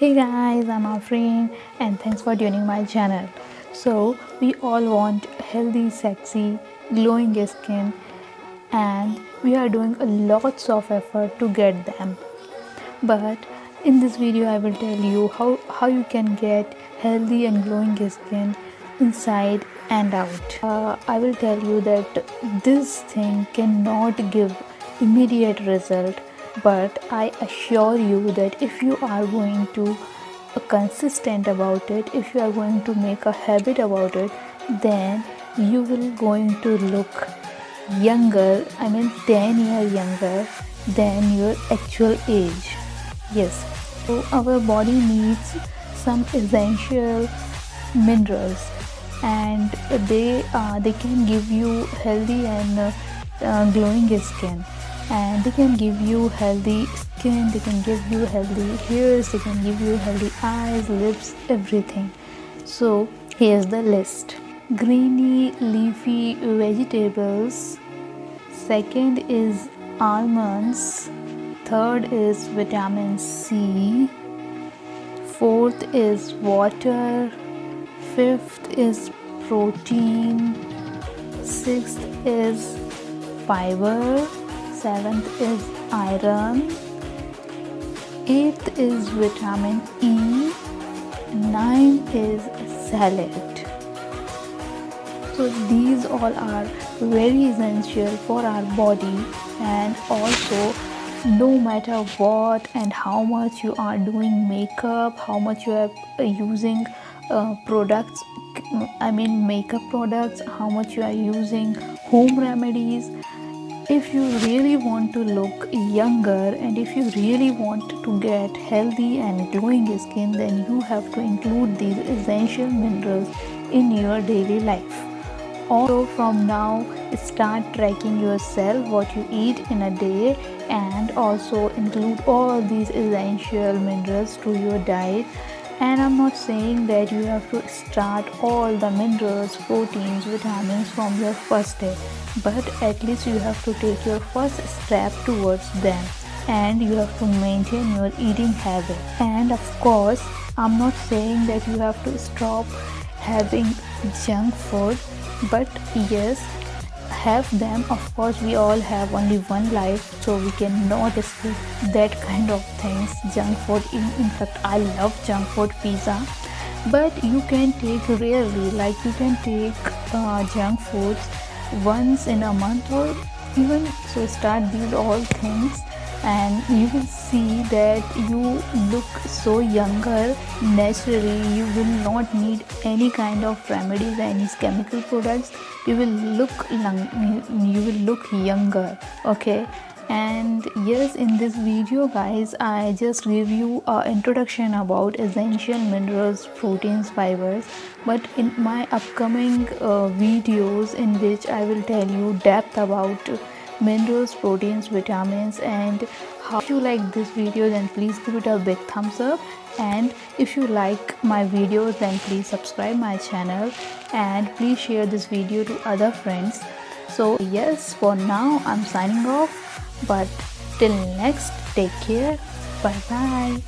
Hey guys, I'm Afreen and thanks for tuning my channel. So we all want healthy, sexy, glowing skin, and we are doing a lots of effort to get them. But in this video I will tell you how you can get healthy and glowing skin inside and out. I will tell you that this thing cannot give immediate result, but I assure you that if you are going to consistent about it, if you are going to make a habit about it, then you will going to look younger, 10 years younger than your actual age. Yes, so our body needs some essential minerals, and they can give you healthy and glowing skin, and they can give you healthy skin, they can give you healthy hairs, they can give you healthy eyes, lips, everything. So here's the list: greeny leafy vegetables, second is almonds, third is vitamin C, fourth is water, fifth is protein, sixth is fiber, seventh is iron, eighth is vitamin E, ninth is salad. So these all are very essential for our body, and also no matter what and how much you are doing makeup, how much you are using products, makeup products, how much you are using home remedies, if you really want to look younger and if you really want to get healthy and glowing skin, then you have to include these essential minerals in your daily life. Also, from now start tracking yourself what you eat in a day, and also include all these essential minerals to your diet. And I'm not saying that you have to start all the minerals, proteins, vitamins from your first day, but at least you have to take your first step towards them, and you have to maintain your eating habit. And of course, I'm not saying that you have to stop having junk food, but yes, have them. Of course, we all have only one life, so we cannot escape that kind of things. Junk food, in fact, I love junk food, pizza, but you can take rarely, like you can take junk foods once in a month or even so. Start these all things and you will see that you look so younger naturally. You will not need any kind of remedies, any chemical products. You will look younger. Okay. And yes, in this video guys, I just give you an introduction about essential minerals, proteins, fibers, but in my upcoming videos in which I will tell you depth about minerals, proteins, vitamins, and how. If you like this video, then please give it a big thumbs up, and if you like my videos, then please subscribe my channel, and please share this video to other friends. So yes, for now I'm signing off, but till next, take care, bye bye.